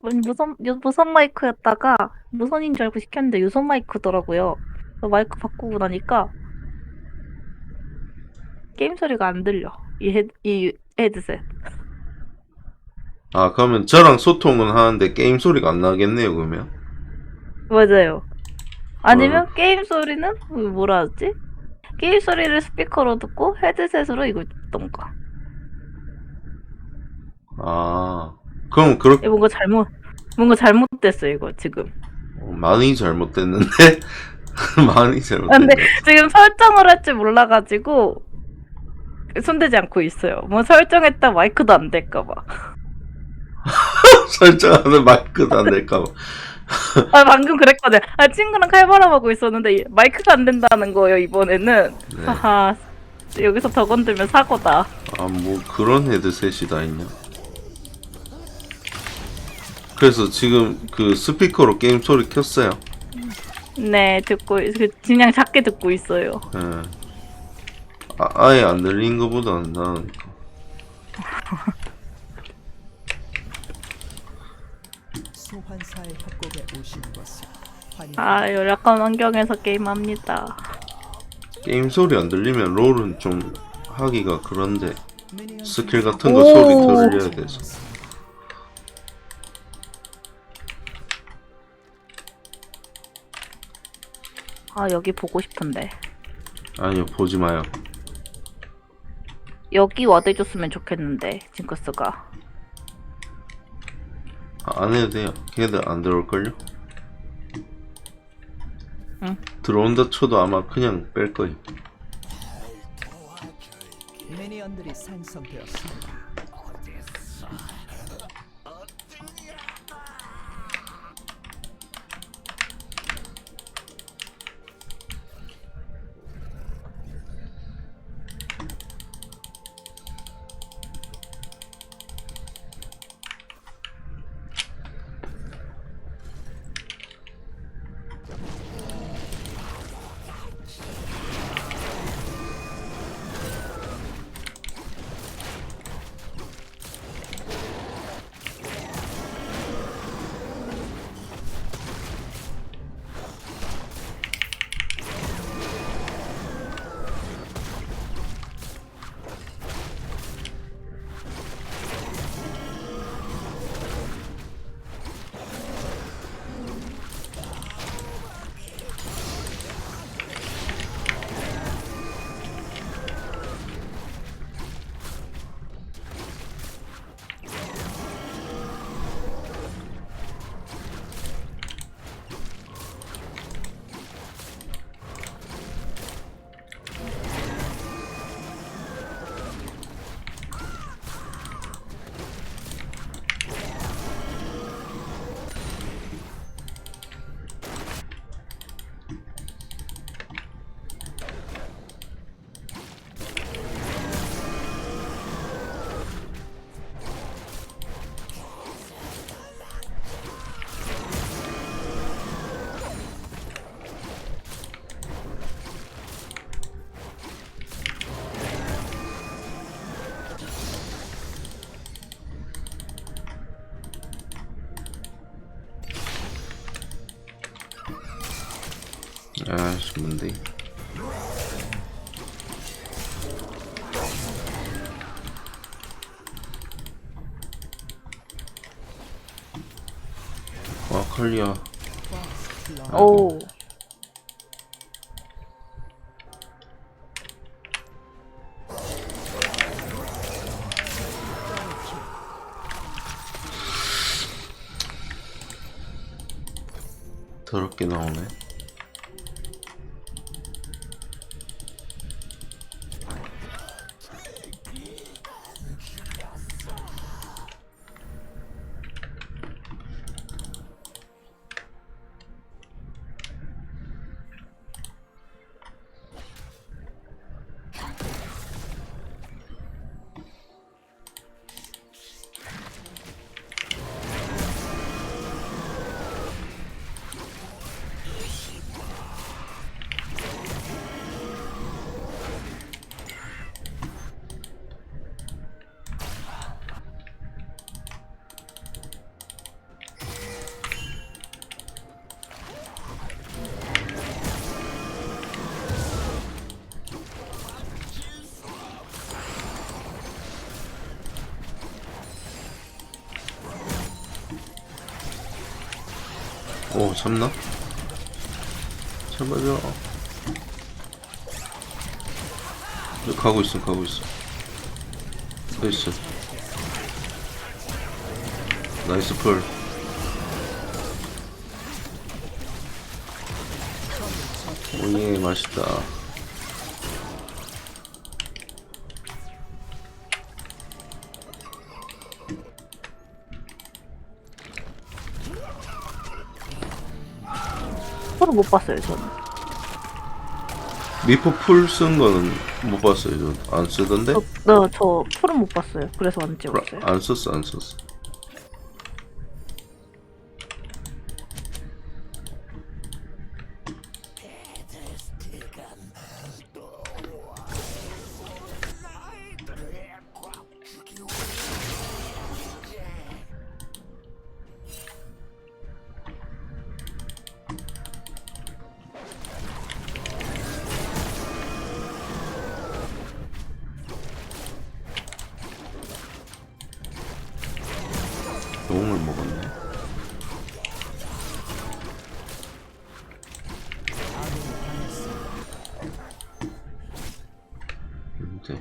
무선 마이크였다가 무선인 줄 알고 시켰는데 유선 마이크더라고요. 그래서 마이크 바꾸고 나니까 게임 소리가 안 들려. 이 헤드셋. 아, 그러면 저랑 소통은 하는데 게임 소리가 안 나겠네요, 그러면. 맞아요. 헐. 아니면 게임 소리는 뭐라 하지? 게임 소리를 스피커로 듣고 헤드셋으로 이걸 듣던가. 아, 그럼 그렇게 이거 뭔가 잘못됐어 이거 지금. 많이 잘못됐는데? 많이 아, 잘못된 근데 것 같아. 지금 설정을 할 줄 몰라가지고 손대지 않고 있어요. 뭐 설정했다 마이크도 안 될까 봐. 설정하는 마이크도 안 될까봐. 아, 방금 그랬거든. 아, 친구랑 칼바람하고 있었는데 마이크가 안 된다는 거예요, 이번에는. 네. 하하, 여기서 더 건들면 사고다. 아, 뭐 그런 헤드셋이 다 있냐? 그래서 지금 그 스피커로 게임 소리 켰어요. 네, 그냥 작게 듣고 있어요. 예. 아예 안 들리는 것보다는 나으니까. 소환사의 협곡에 오신 것을 아, 환영합니다. 열악한 환경에서 게임합니다. 게임 소리 안 들리면 롤은 좀 하기가 그런데 스킬 같은 거 소리 오, 들려야 돼서. 아, 여기 보고 싶은데. 아니요, 보지 마요. 여기 와대줬으면 좋겠는데, 징크스가. 아, 안 해도 돼요. 걔들 안 들어올걸요? 응. 들어온다 쳐도 아마 그냥 뺄 거예요. 미니언들이 생성되었습니다. 아씨, 뭔데. 와, 칼리야. 오, 더럽게 나오네. 오, 잡나? 잡아줘. 가고 있어, 가고 있어. 나이스. 나이스 풀. 오예, 맛있다. 서로 못 봤어요 저는. 미포 풀 쓴 거는 못 봤어요. 저 안 쓰던데? 저 풀은 못 봤어요. 그래서 안 찍었어요. 안 썼어, 안 썼어. 용을 먹었네. 네.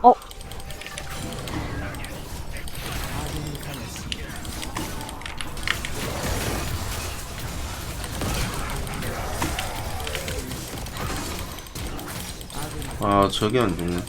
어? 아, 저게 안 죽네.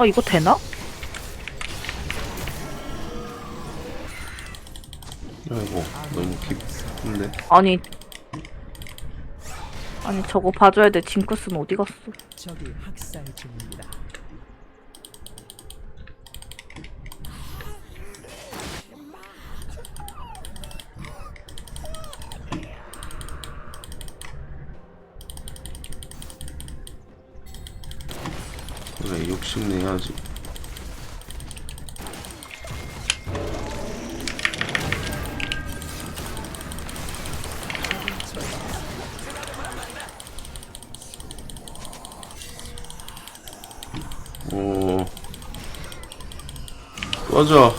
이거 되나? 아이고, 너무 깊은데? 아니 저거 봐줘야 돼. 징크스는 어디 갔어? 적이 학살 중입니다. 그래, 욕심내야지. 오, 꺼져.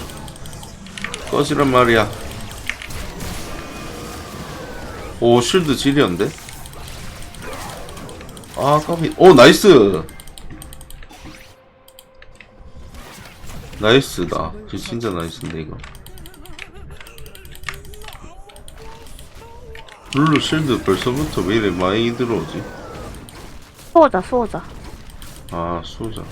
꺼지란 말이야. 오, 쉴드 지리언데? 아 까비. 오 나이스. 나이스다. 그 진짜 나이스인데 이거. 룰루 실드 벌써부터 왜 이래 많이 들어오지? 수호자, 수호자. 아 수호자.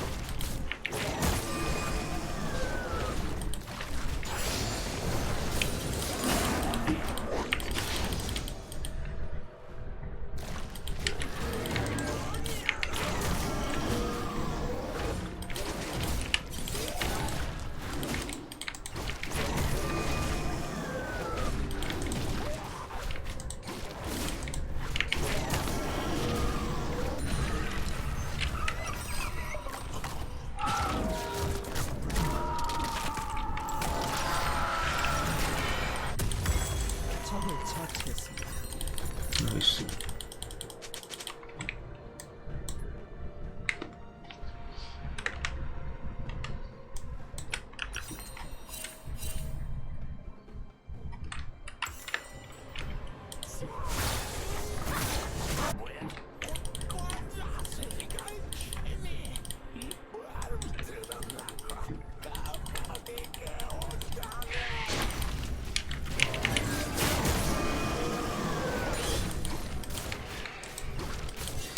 적을 처치했습니다. 나이스.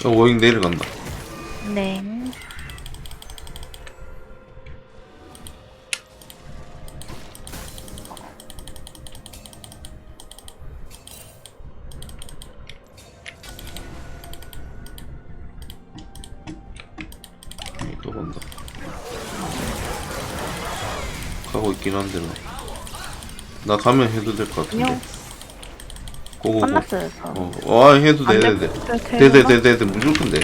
워잉 내려간다. 네. 또 간다. 가고 있긴 한데 나 가면 해도 될 것 같은데. 안녕. 고고고. 끝났어요, 저. 와 해도 안 돼. 될- 돼. 무조건 돼.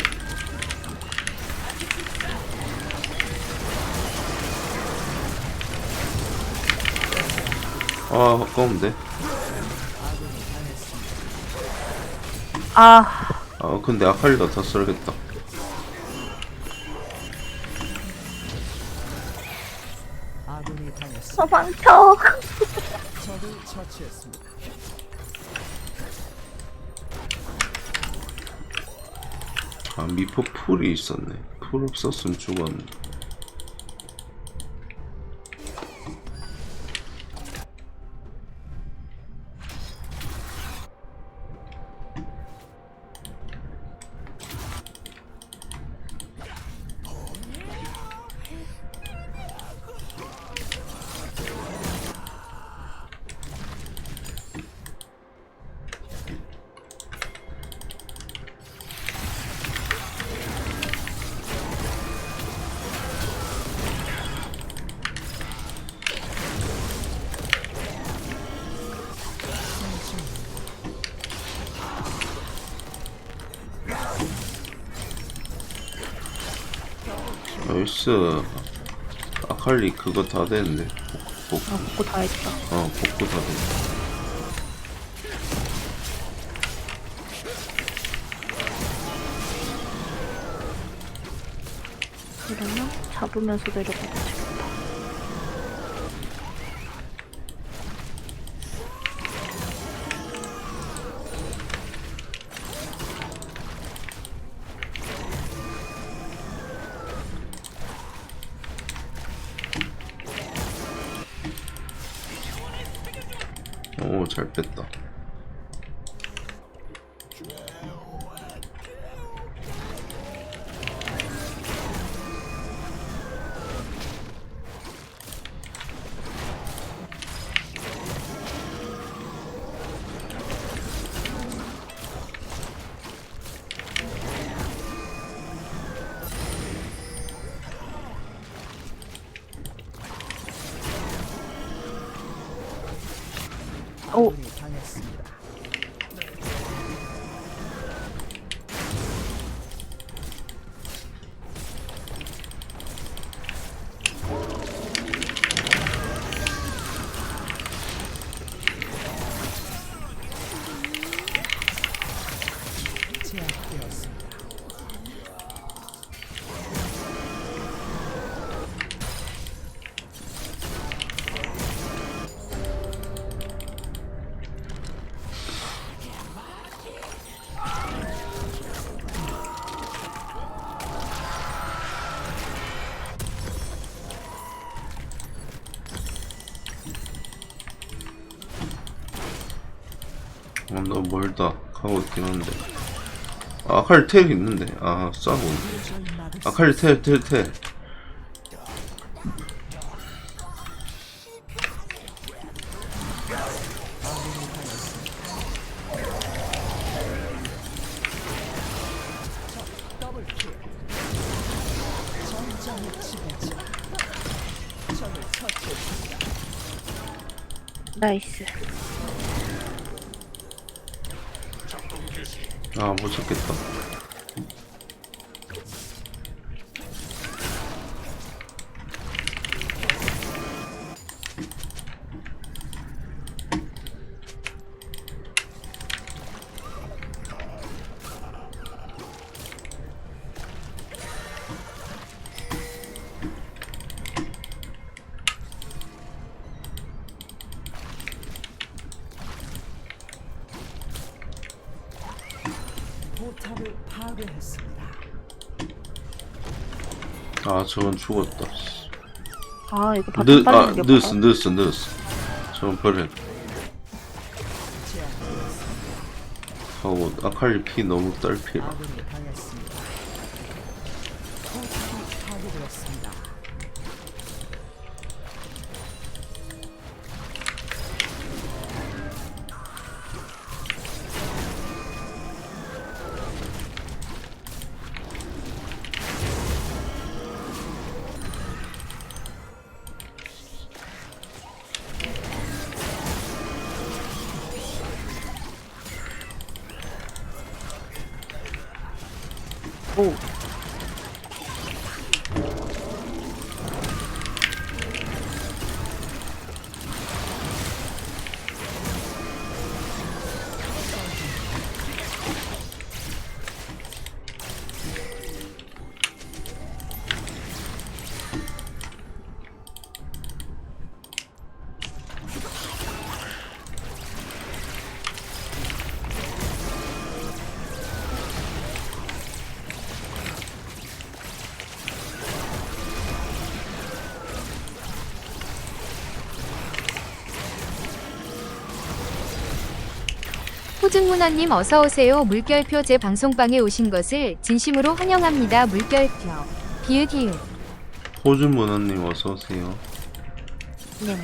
아 아까운데. 아, 아 근데 아칼리가 다 써야겠다. 아군이 당했습니다. 도망쳐. 적을 처치했습니다. 아 미포 풀이 있었네. 풀 없었으면 죽었네. 나이스. 아칼리 그거 다 되는데. 아, 먹고 다 했다. 복구 다 돼. 이러면 잡으면서 내려가도 되겠다. 오, 잘 뺐다. 오, 아군이 당했습니다. 제압되었습니다. 너무 멀다. 가고 있긴 한데. 아, 아칼리 텔 있는데. 아, 싸고 있네. 아칼리 텔. 나이스. 아, 못 찾겠다. 포탑을 파괴했습니다. 아, 저건 죽었다. 아 이거 바텀 빨리는 게 뭐야? 늦었어. 저건 버려. 하고, 아칼리 피 너무 딸피라. 아군이 당했습니다. 포탑이 파괴되었습니다. 오. 호중문화님 어서오세요. 물결표 제 방송방에 오신 것을 진심으로 환영합니다. 물결표 기읒기읒. 호준문화님 어서오세요. 네.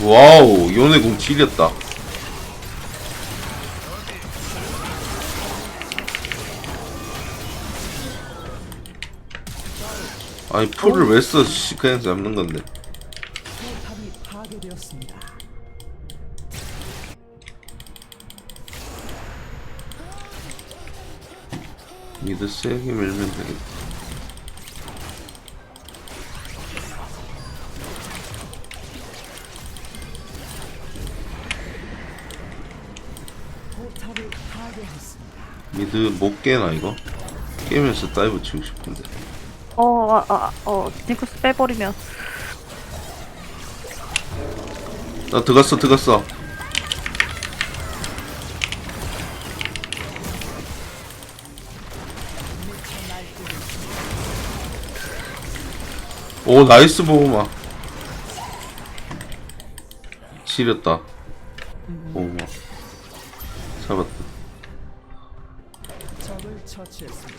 와우, 요네 공 지렸다. 아니, 풀을 왜 써? 그냥 잡는 건데. 포탑이 파괴되었습니다. 미드 세게 밀면 되겠다. 포탑을 파괴했습니다. 미드 못 깨나 이거? 깨면서 다이브 치고 싶은데. 징크스 빼버리면. 나 들어갔어. 오, 나이스 보호마. 지렸다. 보호마. 잡았다. 적을 처치했습니다.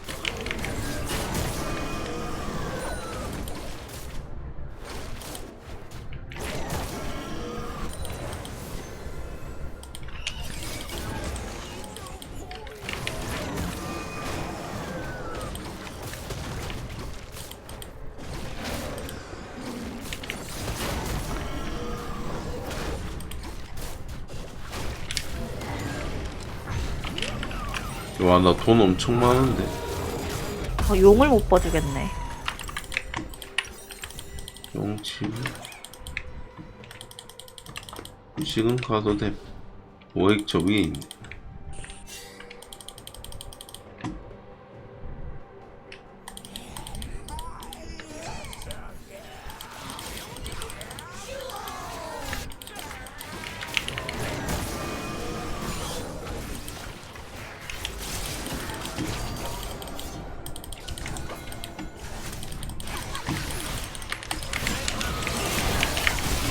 와, 나 돈 엄청 많은데. 용을 못 봐주겠네. 용치. 지금 가도 돼. 오액 저 위에 있네.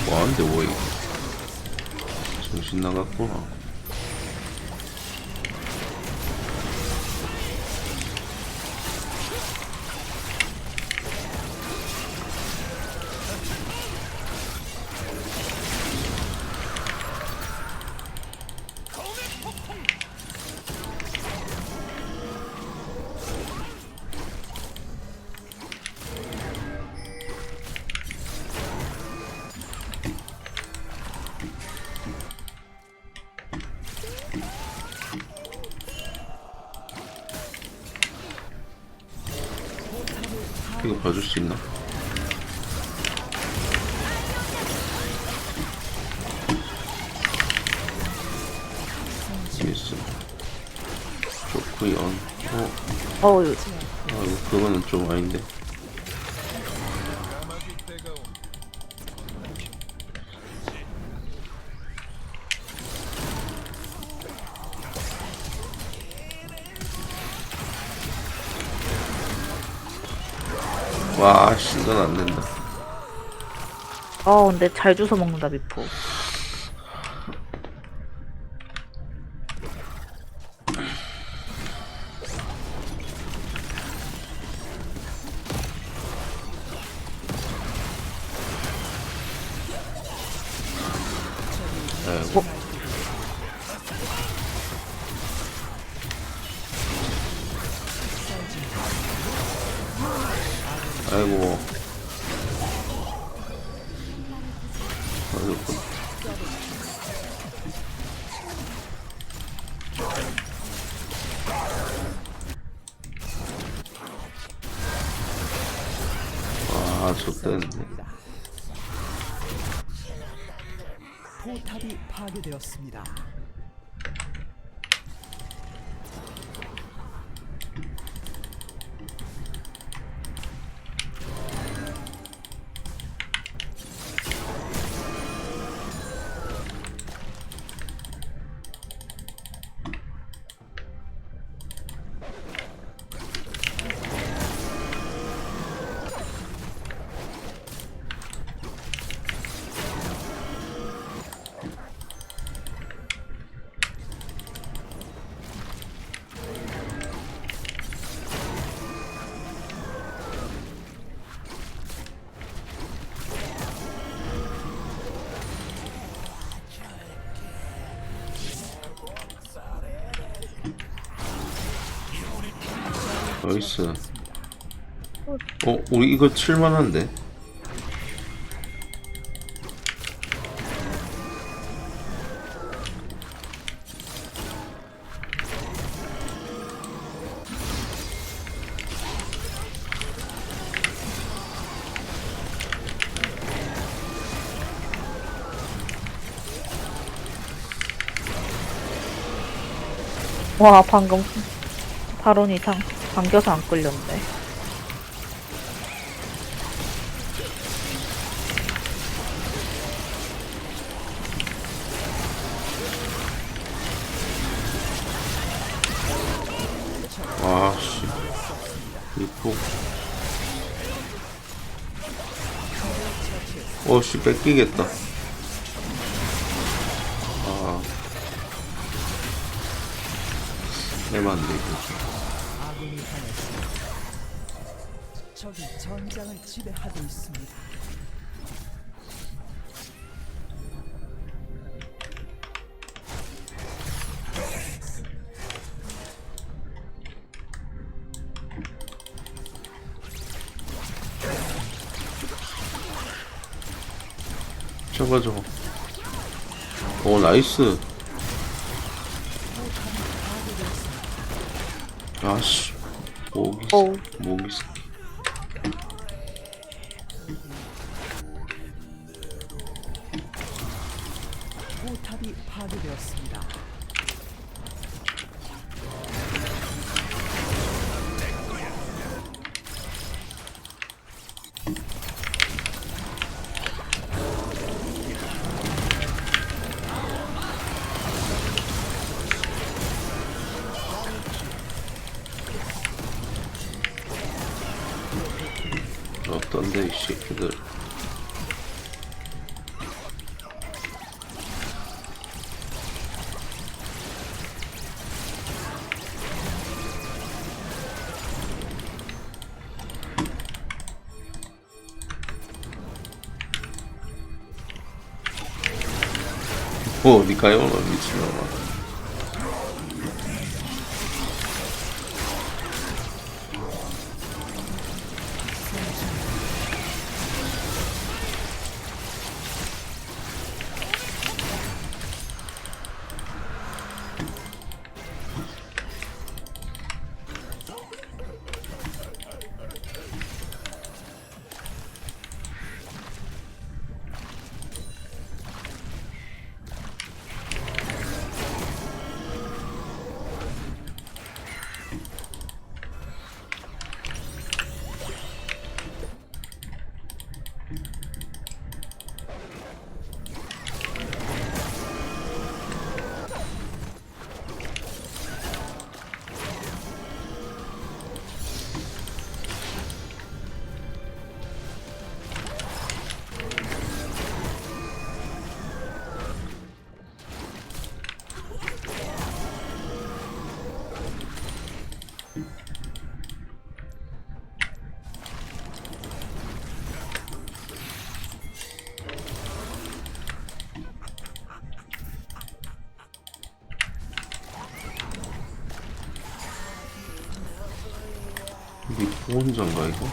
뭐하는데 뭐 이거 정신 나갔구나. 이거 봐줄 수 있나? 미스 좋구요. 어우, 아 이거 그거는 좀 아닌데. 와, 씨, 이건 안 된다. 근데 잘 주워 먹는다, 미포. 아이고. 아이고. 아이고. 와, 좋댔네. 포탑이 파괴되었습니다. 나이스. 우리 이거 칠만한데? 와, 방금 바론 이상 당겨서 안 끌렸네. 와, 씨. 리포. 씨, 뺏기겠다. 아. 내면 안 돼, 이거. 아군이 당했습니다. 적이 전장을 지배하고 있습니다. 잡아줘. 나이스. 아씨. 어우. 모기 새끼. 포탑이 파괴되었습니다. 어떤데, 이 새끼들. 어디가요? 미친놈아. 이게 보온전가 이거?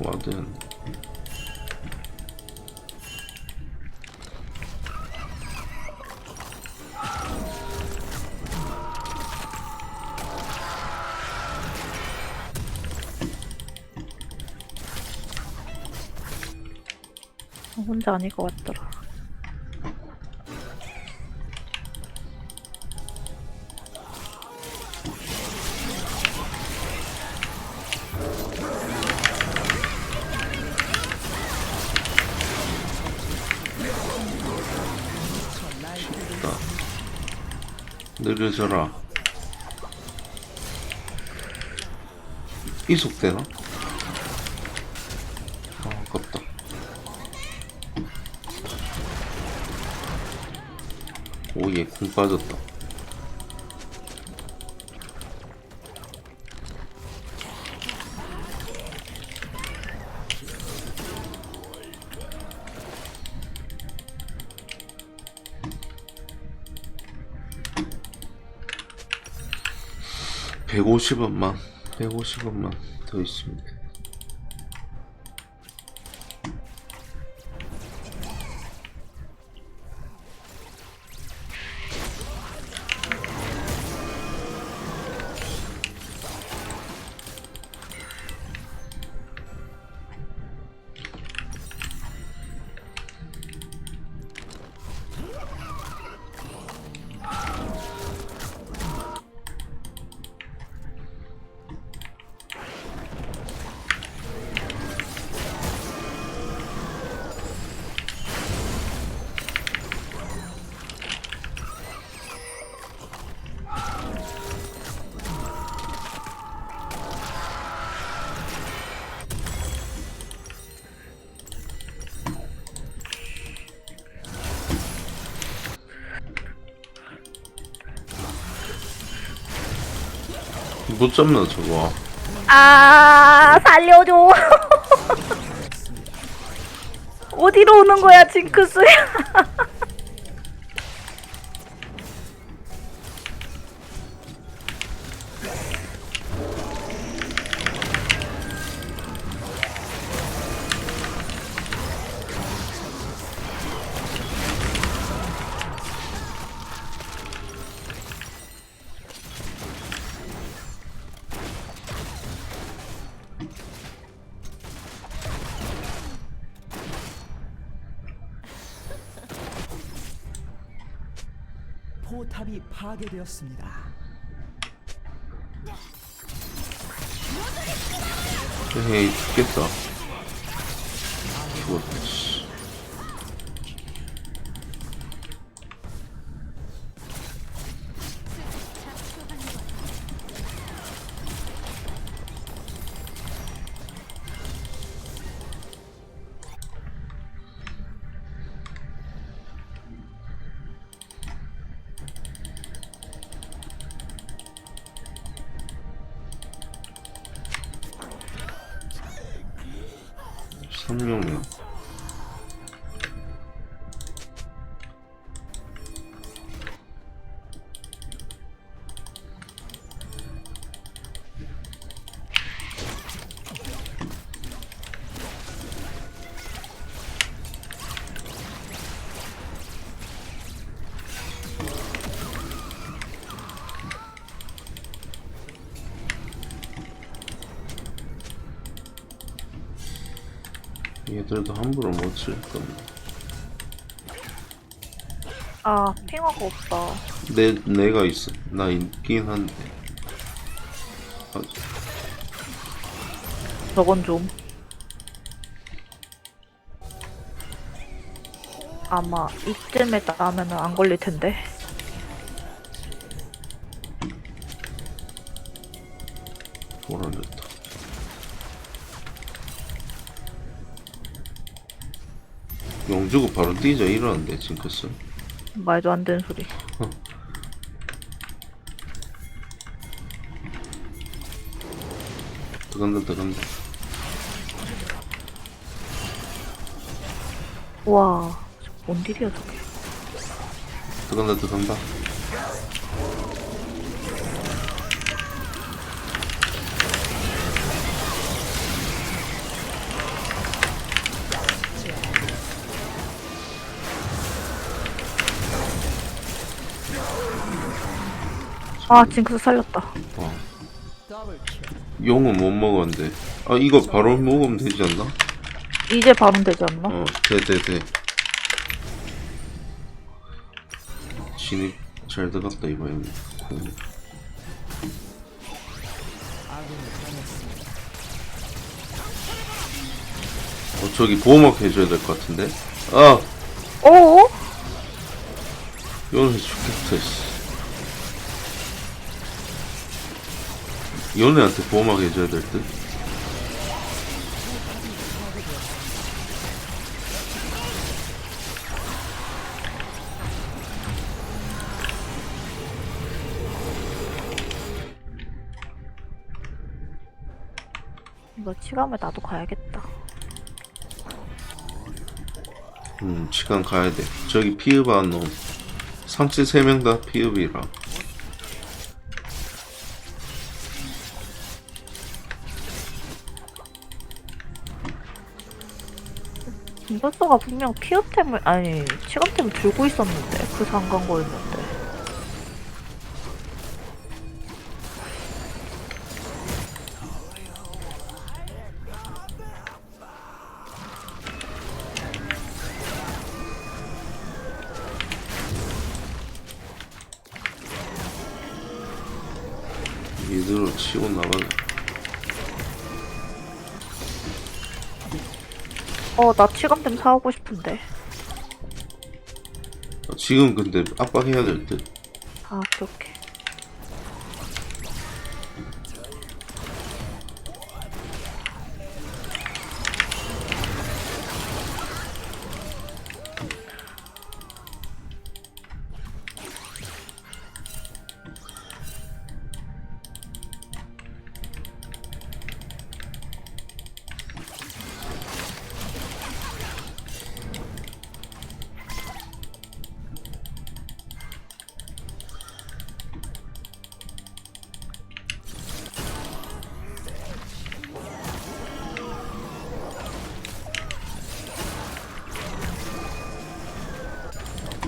와든. 혼자 아닐 것 같더라. 느려져라. 이속되나? 아깝다. 오얘 공 빠졌다. (150원만) 150원만 더 있습니다. 못 잡나 저거. 아, 살려줘. 어디로 오는 거야, 징크스야? 포탑이 파괴되었습니다. 에이 죽겠다. 죽었지. 삼룡이야. 얘들도 함부로 못 칠 건데. 아, 핑화가 없다. 내가 있어. 나 있긴 한데. 아, 저건 좀. 아마 이쯤에 나면은 안 걸릴 텐데. 돌아냈다. 용 주고 바로 뛰자 이러는데 징크스. 말도 안 되는 소리. 들어간다. 와, 뭔 일이야 저게. 들어간다. 아, 징크스 살렸다. 어. 용은 못 먹었는데. 아, 이거 바로 먹으면 되지 않나? 이제 바로 되지 않나? 돼. 진입 잘 들어갔다, 이번엔. 저기 보호막 해줘야 될 것 같은데? 아! 어어? 연애 죽겠다, 씨. 연애한테 보호막 해줘야 될 듯? 이거 치감을 나도 가야겠다. 시간 가야 돼. 저기 피읍한 놈. 상치 3명 다 피읍이라. 김버스가 분명 피업템을 아니 치감템을 들고 있었는데 그래서 안 간 거였는데. 이대로 치고 나가자. 나 치감템 사오고 싶은데. 지금 근데 압박해야 될 듯. 아, 그렇게.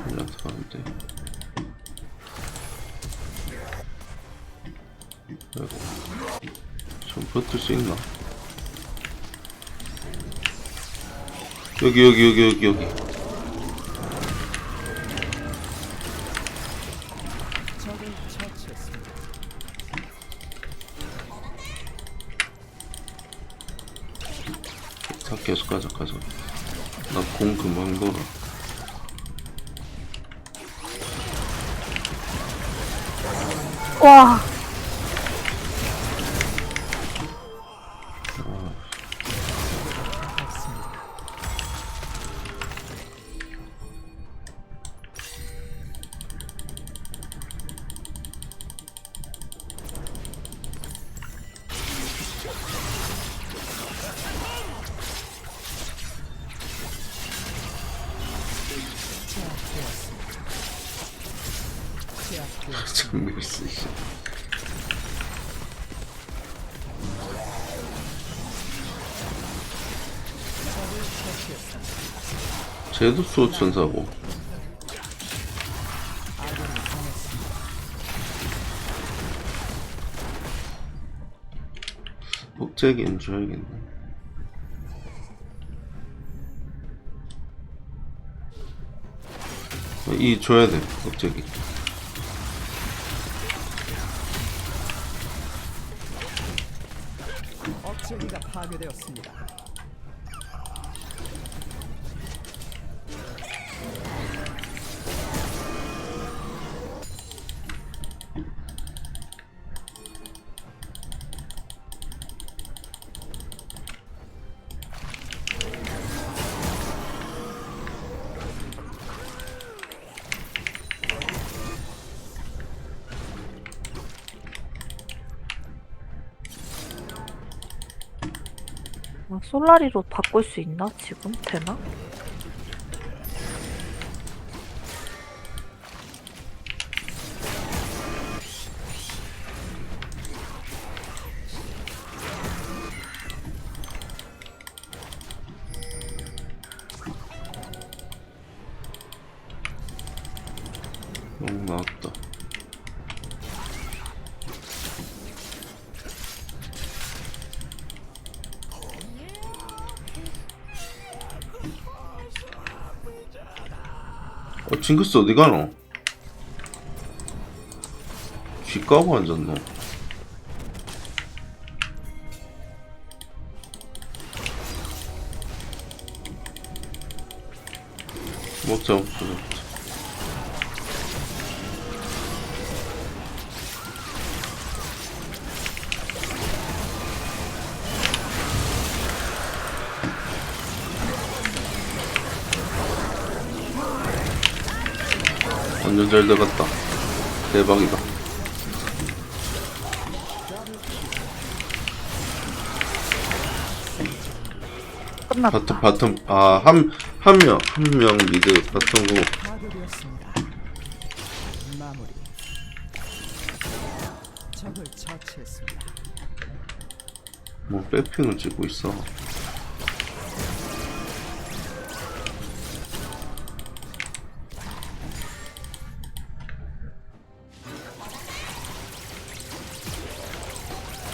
밸런스 가는데. 아이고. 좀 버틸 수 있나? 여기. 적을 처치했습니다. 다 계속 가자. 나 공 금방 돌아. 와, 정밀스. 쟤도 수호천사고. 복제기는 줘야겠네. 이 줘야 돼 갑자기. 억제기가 파괴되었습니다. 솔라리로 바꿀 수 있나? 지금? 되나? 나왔다. 징크스 어디 가노? 쥐 까고 앉았노? 먹자. 완전 잘 들어갔다. 대박이다. 끝났다. 바텀, 한 명 미드 바텀고. 파괴되었습니다. 마무리. 적을 처치했습니다. 뭐, 백핑을 찍고 있어.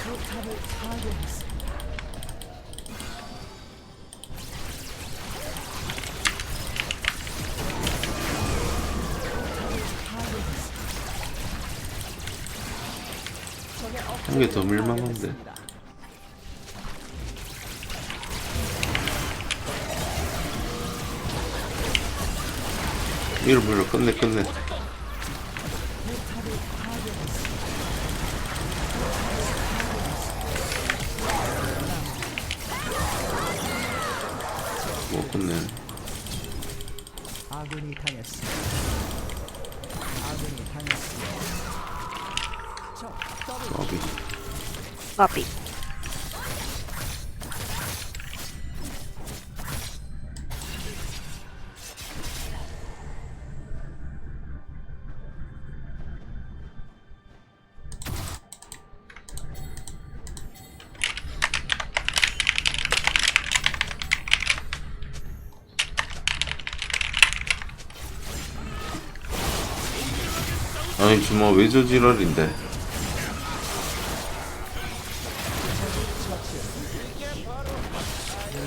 포탑을 파괴했습니다. 한 개 더 밀만한데. 밀어 끝내. 뭐 끝내. 아군이 당했습니다. 아군이 당했습니다. 적 더블 까비. 까비. 아니 주마 왜 저 지랄인데.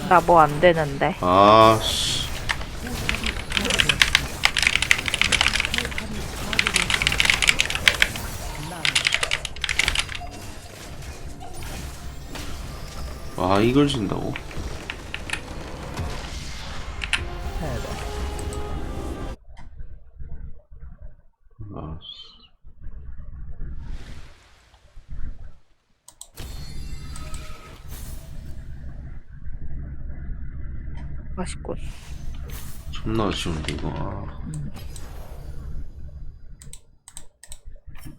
나 뭐 안 되는데. 아씨. 아 이걸 진다고? 패배. 아씨. 맛있군. 존나 아쉬운데 이거. 아.